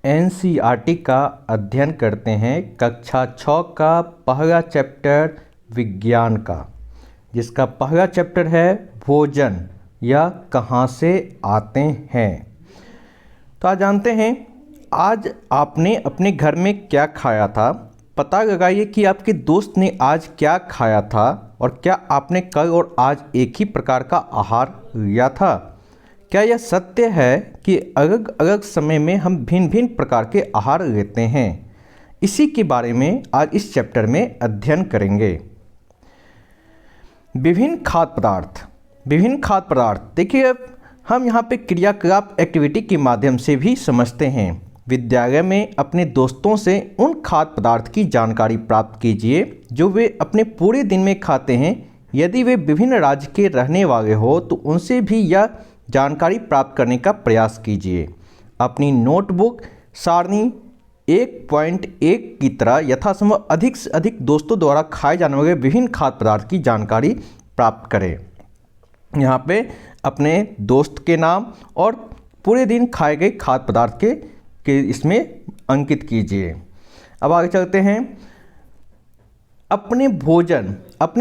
NCERT का अध्ययन करते हैं कक्षा 6 का पहला चैप्टर विज्ञान का, जिसका पहला चैप्टर है भोजन या कहाँ से आते हैं। तो आज जानते हैं आज आपने अपने घर में क्या खाया था। पता लगाइए कि आपके दोस्त ने आज क्या खाया था और क्या आपने कल और आज एक ही प्रकार का आहार लिया था। क्या यह सत्य है कि अलग अलग समय में हम भिन्न भिन्न प्रकार के आहार लेते हैं। इसी के बारे में आज इस चैप्टर में अध्ययन करेंगे। विभिन्न खाद्य पदार्थ देखिए, अब हम यहाँ पे क्रियाकलाप एक्टिविटी के माध्यम से भी समझते हैं। विद्यालय में अपने दोस्तों से उन खाद्य पदार्थ की जानकारी प्राप्त कीजिए जो वे अपने पूरे दिन में खाते हैं। यदि वे विभिन्न राज्य के रहने वाले हो तो उनसे भी यह जानकारी प्राप्त करने का प्रयास कीजिए। अपनी नोटबुक सारणी 1.1 की तरह यथासंभव अधिक से अधिक दोस्तों द्वारा खाए जाने वाले विभिन्न खाद्य पदार्थ की जानकारी प्राप्त करें। यहाँ पे अपने दोस्त के नाम और पूरे दिन खाए गए खाद्य पदार्थ के इसमें अंकित कीजिए। अब आगे चलते हैं। अपने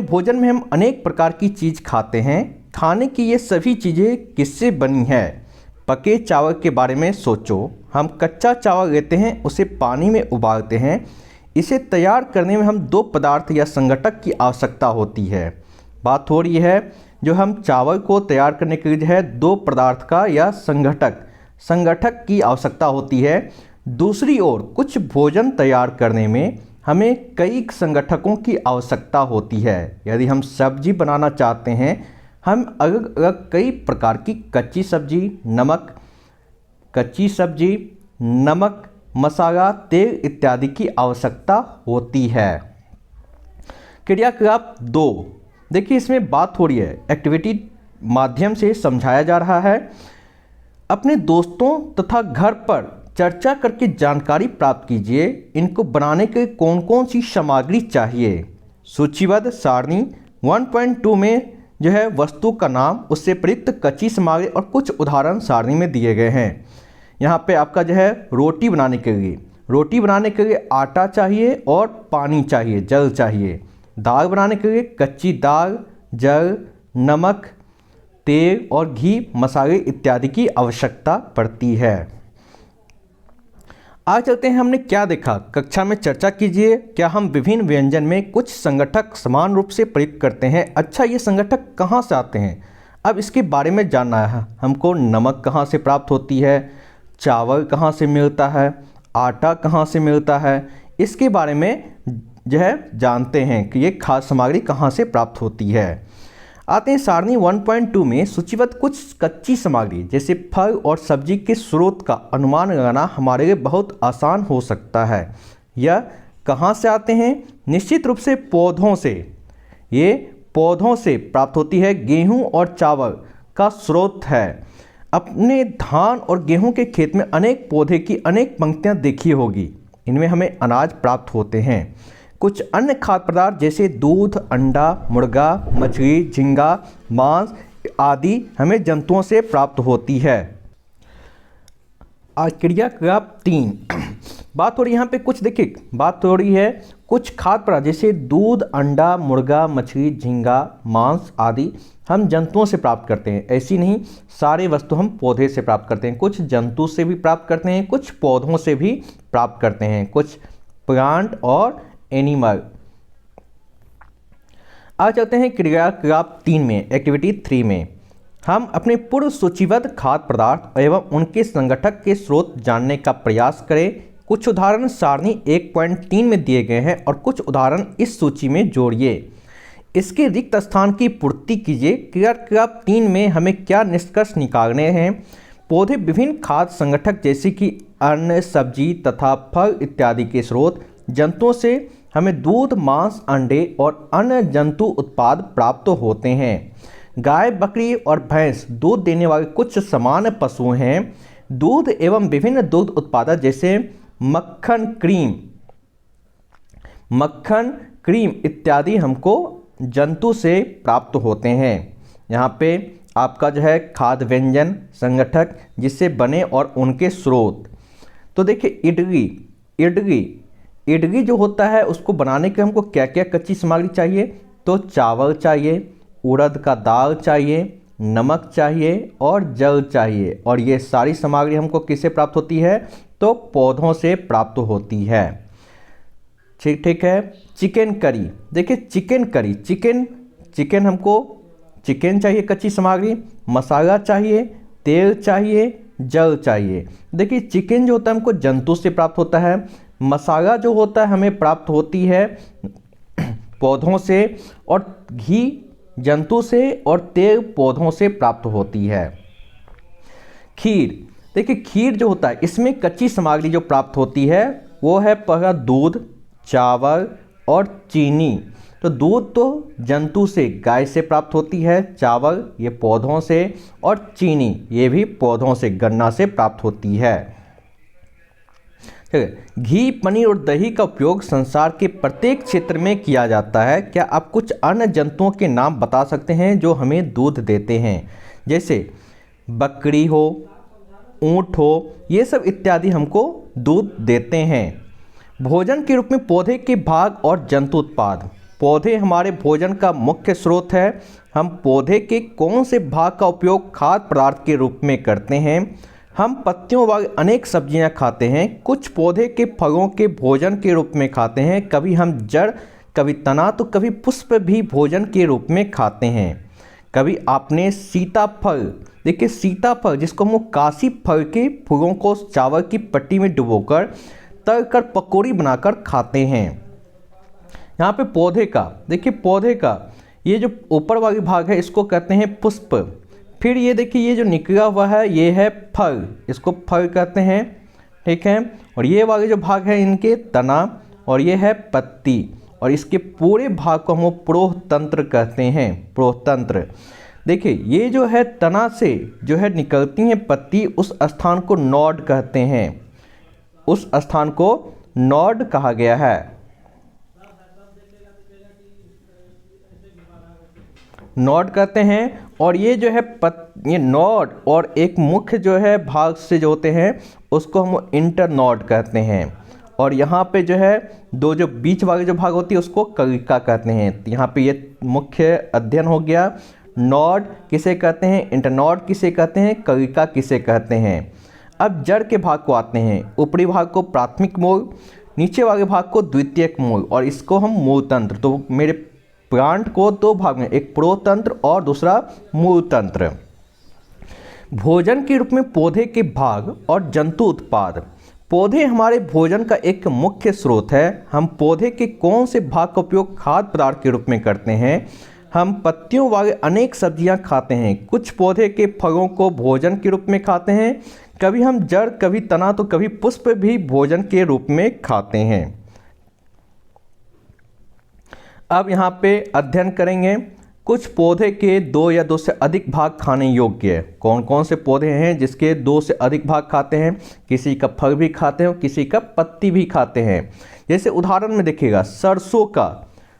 भोजन में हम अनेक प्रकार की चीज़ खाते हैं। खाने की ये सभी चीज़ें किससे बनी है। पके चावल के बारे में सोचो। हम कच्चा चावल लेते हैं, उसे पानी में उबालते हैं। इसे तैयार करने में हम दो पदार्थ या संघटक की आवश्यकता होती है। बात हो रही है जो हम चावल को तैयार करने के लिए है दो पदार्थ का या संगठक की आवश्यकता होती है। दूसरी ओर कुछ भोजन तैयार करने में हमें कई संगठकों की आवश्यकता होती है। यदि हम सब्जी बनाना चाहते हैं, हम अलग अलग कई प्रकार की कच्ची सब्जी, नमक, मसाला, तेल इत्यादि की आवश्यकता होती है। क्रियाकलाप 2 देखिए, इसमें बात हो रही है एक्टिविटी माध्यम से समझाया जा रहा है। अपने दोस्तों तथा घर पर चर्चा करके जानकारी प्राप्त कीजिए। इनको बनाने के कौन कौन सी सामग्री चाहिए। सूचीबद्ध सारणी 1.2 में जो है वस्तु का नाम, उससे प्रयुक्त कच्ची सामग्री और कुछ उदाहरण सारणी में दिए गए हैं। यहाँ पे आपका जो है रोटी बनाने के लिए आटा चाहिए और पानी चाहिए, जल चाहिए। दाल बनाने के लिए कच्ची दाल, जल, नमक, तेल और घी, मसाले इत्यादि की आवश्यकता पड़ती है। आज चलते हैं, हमने क्या देखा। कक्षा में चर्चा कीजिए। क्या हम विभिन्न व्यंजन में कुछ संगठक समान रूप से प्रयुक्त करते हैं। अच्छा, ये संगठक कहाँ से आते हैं, अब इसके बारे में जानना है हमको। नमक कहाँ से प्राप्त होती है, चावल कहाँ से मिलता है, आटा कहाँ से मिलता है, इसके बारे में जो है जानते हैं कि ये खाद्य सामग्री कहाँ से प्राप्त होती है। आते हैं सारणी 1.2 में सूचीबद्ध कुछ कच्ची सामग्री जैसे फल और सब्जी के स्रोत का अनुमान लगाना हमारे लिए बहुत आसान हो सकता है। यह कहाँ से आते हैं। निश्चित रूप से पौधों से। ये पौधों से प्राप्त होती है। गेहूं और चावल का स्रोत है। अपने धान और गेहूं के खेत में अनेक पौधे की अनेक पंक्तियां देखी होगी। इनमें हमें अनाज प्राप्त होते हैं। कुछ अन्य खाद्य पदार्थ जैसे दूध, अंडा, मुर्गा, मछली, झींगा, मांस आदि हमें जंतुओं से प्राप्त होती है। आज क्रियाकलाप 3 बात हो रही है यहाँ पे बात हो रही है कुछ खाद्य पदार्थ जैसे दूध, अंडा, मुर्गा, मछली, झींगा, मांस आदि हम जंतुओं से प्राप्त करते हैं। ऐसी नहीं, सारे वस्तु हम पौधे से प्राप्त करते हैं। कुछ जंतु से भी प्राप्त करते हैं, कुछ पौधों से भी प्राप्त करते हैं, कुछ प्लांट और एनिमल। आज चलते हैं क्रियाकलाप 3 में, एक्टिविटी 3 में। हम अपने पूर्व सूचीबद्ध खाद्य पदार्थ एवं उनके संगठक के स्रोत जानने का प्रयास करें। कुछ उदाहरण सारणी 1.3 में दिए गए हैं और कुछ उदाहरण इस सूची में जोड़िए। इसके रिक्त स्थान की पूर्ति कीजिए। क्रियाकलाप 3 में हमें क्या निष्कर्ष निकालने हैं। पौधे विभिन्न खाद्य संगठक जैसे कि अन्न, सब्जी तथा फल इत्यादि के स्रोत। जंतुओं से हमें दूध, मांस, अंडे और अन्य जंतु उत्पाद प्राप्त होते हैं। गाय, बकरी और भैंस दूध देने वाले कुछ समान पशु हैं। दूध एवं विभिन्न दूध उत्पाद जैसे मक्खन, क्रीम इत्यादि हमको जंतु से प्राप्त होते हैं। यहाँ पे आपका जो है खाद्य व्यंजन, संगठक जिससे बने और उनके स्रोत। तो देखिए इडली जो होता है उसको बनाने के हमको क्या क्या कच्ची सामग्री चाहिए, तो चावल चाहिए, उड़द का दाल चाहिए, नमक चाहिए और जल चाहिए। और ये सारी सामग्री हमको किससे प्राप्त होती है, तो पौधों से प्राप्त होती है। ठीक है। चिकन करी, देखिए चिकन हमको चिकन चाहिए कच्ची सामग्री, मसाला चाहिए, तेल चाहिए, जल चाहिए। देखिए चिकन जो होता है हमको जंतु से प्राप्त होता है, मसाला जो होता है हमें प्राप्त होती है पौधों से, और घी जंतु से और तेल पौधों से प्राप्त होती है। खीर, देखिए खीर जो होता है इसमें कच्ची सामग्री जो प्राप्त होती है वो है पहला दूध, चावल और चीनी। तो दूध तो जंतु से गाय से प्राप्त होती है, चावल ये पौधों से, और चीनी ये भी पौधों से गन्ना से प्राप्त होती है। घी, पनीर और दही का उपयोग संसार के प्रत्येक क्षेत्र में किया जाता है। क्या आप कुछ अन्य जंतुओं के नाम बता सकते हैं जो हमें दूध देते हैं, जैसे बकरी हो, ऊंट हो, ये सब इत्यादि हमको दूध देते हैं। भोजन के रूप में पौधे के भाग और जंतु उत्पाद। पौधे हमारे भोजन का मुख्य स्रोत है। हम पौधे के कौन से भाग का उपयोग खाद्य पदार्थ के रूप में करते हैं। हम पत्तियों वाली अनेक सब्जियां खाते हैं। कुछ पौधे के फलों के भोजन के रूप में खाते हैं। कभी हम जड़, कभी तना तो कभी पुष्प भी भोजन के रूप में खाते हैं। कभी आपने सीताफल, देखिए सीताफल जिसको हम काशी फल के फूलों को चावल की पट्टी में डुबोकर तल कर पकौड़ी बनाकर खाते हैं। यहाँ पे पौधे का, देखिए पौधे का ये जो ऊपर वाली भाग है इसको कहते हैं पुष्प। फिर ये देखिए ये जो निकला हुआ है ये है फल, इसको फल कहते हैं। ठीक है। और ये वाले जो भाग है इनके तना, और ये है पत्ती, और इसके पूरे भाग को हम प्रोहतंत्र कहते हैं। प्रोहतंत्र, देखिए ये जो है तना से जो है निकलती हैं पत्ती, उस स्थान को नोड कहते हैं। उस स्थान को नोड कहा गया है। नोड कहते हैं। और ये जो है ये नोड और एक मुख्य जो है भाग से जो होते हैं उसको हम इंटरनोड कहते हैं। और यहाँ पे जो है दो जो बीच वाले जो भाग होती है उसको कलिका कहते हैं। यहाँ पे ये मुख्य अध्ययन हो गया। नोड किसे कहते हैं, इंटरनोड किसे कहते हैं, कलिका किसे कहते हैं। अब जड़ के भाग को आते हैं। ऊपरी भाग को प्राथमिक मूल, नीचे वाले भाग को द्वितीयक मूल, और इसको हम मूल तंत्र। तो मेरे प्लांट को दो भाग में, एक प्रोतंत्र और दूसरा मूल तंत्र। भोजन के रूप में पौधे के भाग और जंतु उत्पाद। पौधे हमारे भोजन का एक मुख्य स्रोत है। हम पौधे के कौन से भाग का उपयोग खाद्य पदार्थ के रूप में करते हैं। हम पत्तियों वाले अनेक सब्जियां खाते हैं। कुछ पौधे के फलों को भोजन के रूप में खाते हैं। कभी हम जड़, कभी तना तो कभी पुष्प भी भोजन के रूप में खाते हैं। अब यहाँ पे अध्ययन करेंगे कुछ पौधे के दो या दो से अधिक भाग खाने योग्य है। कौन कौन से पौधे हैं जिसके दो से अधिक भाग खाते हैं। किसी का फल भी खाते हैं और किसी का पत्ती भी खाते हैं। जैसे उदाहरण में देखिएगा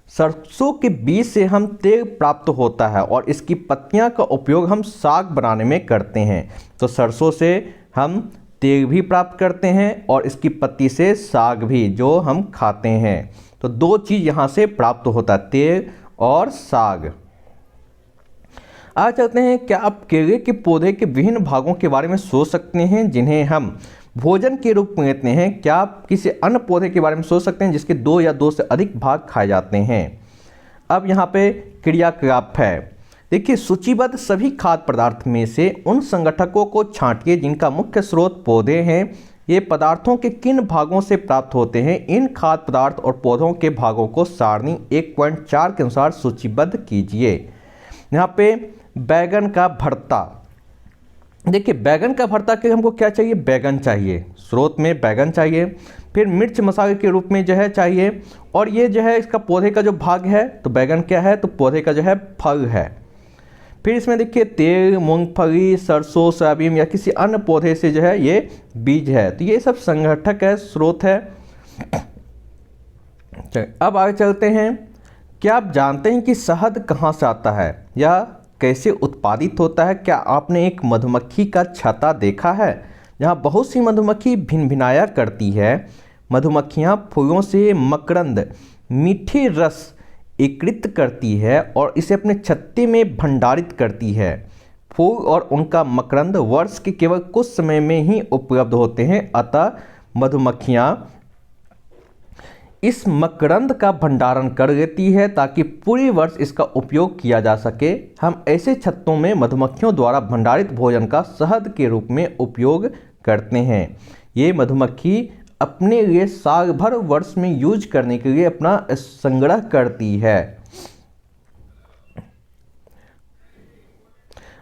सरसों के बीज से हम तेल प्राप्त होता है और इसकी पत्तियां का उपयोग हम साग बनाने में करते हैं। तो सरसों से हम तेल भी प्राप्त करते हैं और इसकी पत्ती से साग भी जो हम खाते हैं। तो दो चीज़ यहाँ से प्राप्त होता है, तेल और साग। आज चलते हैं, क्या आप केले के पौधे के विभिन्न भागों के बारे में सोच सकते हैं जिन्हें हम भोजन के रूप में लेते हैं। क्या आप किसी अन्य पौधे के बारे में सोच सकते हैं जिसके दो या दो से अधिक भाग खाए जाते हैं। अब यहाँ पे क्रियाकलाप है। देखिए सूचीबद्ध सभी खाद्य पदार्थ में से उन संगठकों को छांटिए जिनका मुख्य स्रोत पौधे हैं। ये पदार्थों के किन भागों से प्राप्त होते हैं। इन खाद्य पदार्थ और पौधों के भागों को सारणी 1.4 के अनुसार सूचीबद्ध कीजिए। यहाँ पे बैगन का भरता। देखिए बैगन का भरता के हमको क्या चाहिए, बैगन चाहिए, स्रोत में बैगन चाहिए। फिर मिर्च मसाले के रूप में जो है चाहिए। और ये जो है इसका पौधे का जो भाग है, तो बैगन क्या है, तो पौधे का जो है फल है। फिर इसमें देखिए तेल, मूंगफली, सरसों, सोयाबीन या किसी अन्य पौधे से जो है ये बीज है। तो ये सब संगठक है, स्रोत है। अब आगे चलते हैं। क्या आप जानते हैं कि शहद कहाँ से आता है या कैसे उत्पादित होता है। क्या आपने एक मधुमक्खी का छत्ता देखा है। जहाँ बहुत सी मधुमक्खी भिन भिनाया करती है। मधुमक्खियाँ फूलों से मकरंद मीठे रस एकत्रित करती है और इसे अपने छत्ते में भंडारित करती है। फूल और उनका मकरंद वर्ष के केवल कुछ समय में ही उपलब्ध होते हैं, अतः मधुमक्खियाँ इस मकरंद का भंडारण कर लेती है ताकि पूरे वर्ष इसका उपयोग किया जा सके। हम ऐसे छत्तों में मधुमक्खियों द्वारा भंडारित भोजन का शहद के रूप में उपयोग करते हैं। ये मधुमक्खी अपने लिए साल भर वर्ष में यूज करने के लिए अपना संग्रह करती है।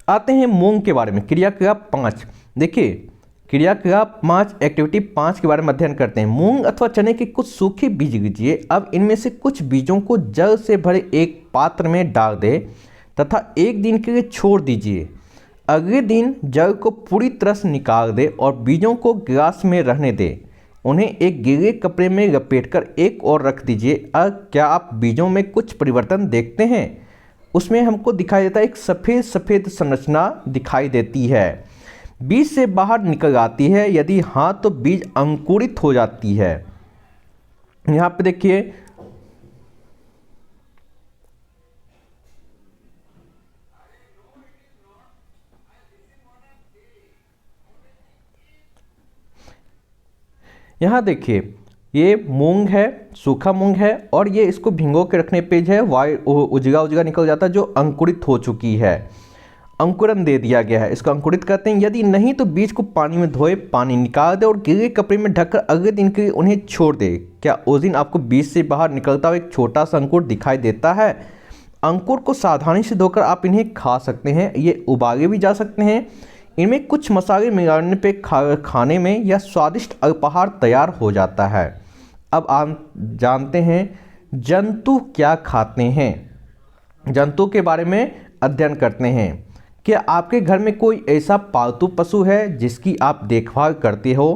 आते हैं मूंग के बारे में, क्रियाकलाप 5। देखिए क्रियाकलाप 5 एक्टिविटी 5 के बारे में अध्ययन करते हैं। मूंग अथवा चने के कुछ सूखे बीज लीजिए। अब इनमें से कुछ बीजों को जल से भरे एक पात्र में डाल दें तथा 1 दिन के लिए छोड़ दीजिए। अगले दिन जल को पूरी तरह से निकाल दें और बीजों को गिलास में रहने दें। उन्हें एक गीले कपड़े में लपेटकर एक ओर रख दीजिए। अब क्या आप बीजों में कुछ परिवर्तन देखते हैं? उसमें हमको दिखाई देता है एक सफ़ेद सफ़ेद संरचना दिखाई देती है। बीज से बाहर निकल आती है। यदि हाँ तो बीज अंकुरित हो जाती है। यहाँ पे देखिए यहाँ देखिए ये मूंग है, सूखा मूंग है और ये इसको भिंगो के रखने पे जो है उजगा उजगा निकल जाता है, जो अंकुरित हो चुकी है। अंकुरन दे दिया गया है, इसको अंकुरित करते हैं। यदि नहीं तो बीज को पानी में धोए, पानी निकाल दे और गीले कपड़े में ढककर अगले दिन के लिए उन्हें छोड़ दे। क्या उस दिन आपको बीज से बाहर निकलता हुआ एक छोटा सा अंकुर दिखाई देता है? अंकुर को सावधानी से धोकर आप इन्हें खा सकते हैं। ये उबाले भी जा सकते हैं। इनमें कुछ मसाले मिलाने पे खाने में यह स्वादिष्ट अल्पाहार तैयार हो जाता है। अब आप जानते हैं जंतु क्या खाते हैं। जंतु के बारे में अध्ययन करते हैं। क्या आपके घर में कोई ऐसा पालतू पशु है जिसकी आप देखभाल करते हो?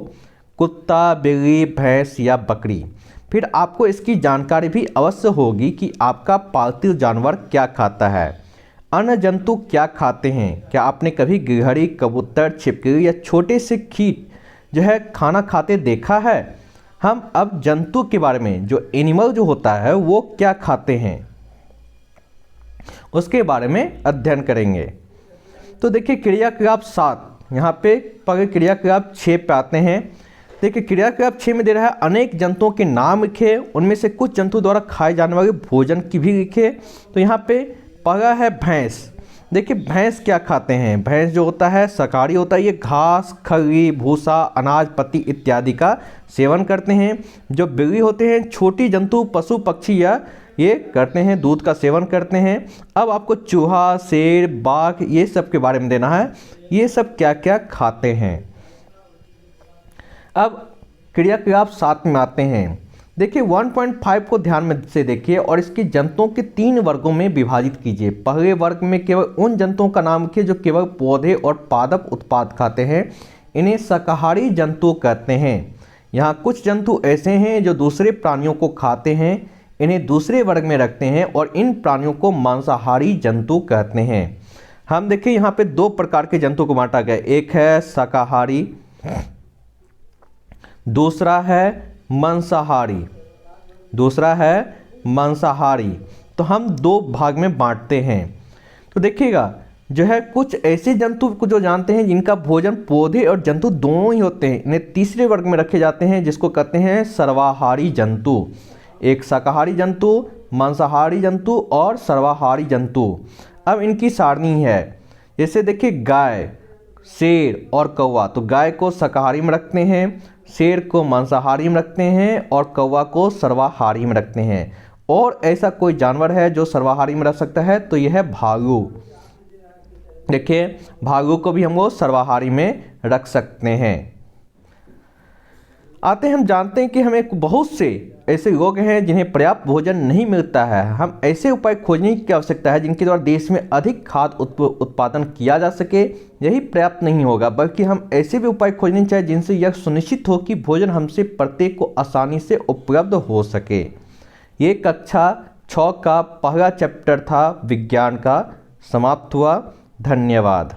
कुत्ता, बिल्ली, भैंस या बकरी? फिर आपको इसकी जानकारी भी अवश्य होगी कि आपका पालतू जानवर क्या खाता है। अन्य जंतु क्या खाते हैं? क्या आपने कभी गिलहरी, कबूतर, छिपकली या छोटे से कीट जो है खाना खाते देखा है? हम अब जंतु के बारे में, जो एनिमल जो होता है वो क्या खाते हैं, उसके बारे में अध्ययन करेंगे। तो देखिए क्रियाकलाप 7, यहाँ पे पहले क्रियाकलाप 6 पे आते हैं। देखिए क्रियाकलाप 6 में दे रहा है अनेक जंतुओं के नाम लिखे, उनमें से कुछ जंतु द्वारा खाए जाने वाले भोजन की भी लिखे। तो यहाँ पे पहला है भैंस। देखिए भैंस क्या खाते हैं। भैंस जो होता है शाकाहारी होता है। ये घास, खली, भूसा, अनाज, पत्ती इत्यादि का सेवन करते हैं। जो बिल्ली होते हैं छोटी जंतु, पशु पक्षी या ये करते हैं, दूध का सेवन करते हैं। अब आपको चूहा, शेर, बाघ ये सब के बारे में देना है, ये सब क्या क्या खाते हैं। अब क्रियाकलाप 7 में आते हैं। देखिए 1.5 को ध्यान में से देखिए और इसके जंतुओं के 3 वर्गों में विभाजित कीजिए। पहले वर्ग में केवल उन जंतुओं का नाम लिखिए जो केवल पौधे और पादप उत्पाद खाते हैं। इन्हें शाकाहारी जंतु कहते हैं। यहाँ कुछ जंतु ऐसे हैं जो दूसरे प्राणियों को खाते हैं, इन्हें दूसरे वर्ग में रखते हैं और इन प्राणियों को मांसाहारी जंतु कहते हैं। हम देखिए यहाँ पे 2 प्रकार के जंतु को बांटा गया। एक है शाकाहारी, दूसरा है मांसाहारी। तो हम 2 भाग में बांटते हैं। तो देखिएगा जो है कुछ ऐसे जंतु को जो जानते हैं जिनका भोजन पौधे और जंतु दोनों ही होते हैं, इन्हें तीसरे वर्ग में रखे जाते हैं जिसको कहते हैं सर्वाहारी जंतु। एक शाकाहारी जंतु, मांसाहारी जंतु और सर्वाहारी जंतु। अब इनकी सारणी है, जैसे देखिए गाय, शेर और कौवा। तो गाय को शाकाहारी में रखते हैं, शेर को मांसाहारी में रखते हैं और कौवा को सर्वाहारी में रखते हैं। और ऐसा कोई जानवर है जो सर्वाहारी में रह सकता है तो यह है भालू। देखिए भालू को भी हम लोग सर्वाहारी में रख सकते हैं। आते हैं, हम जानते हैं कि हमें बहुत से ऐसे लोग हैं जिन्हें पर्याप्त भोजन नहीं मिलता है। हम ऐसे उपाय खोजने की आवश्यकता है जिनके द्वारा देश में अधिक खाद्य उत्पादन किया जा सके। यही पर्याप्त नहीं होगा, बल्कि हम ऐसे भी उपाय खोजने चाहिए जिनसे यह सुनिश्चित हो कि भोजन हमसे प्रत्येक को आसानी से उपलब्ध हो सके। ये कक्षा 6 का पहला चैप्टर था, विज्ञान का, समाप्त हुआ। धन्यवाद।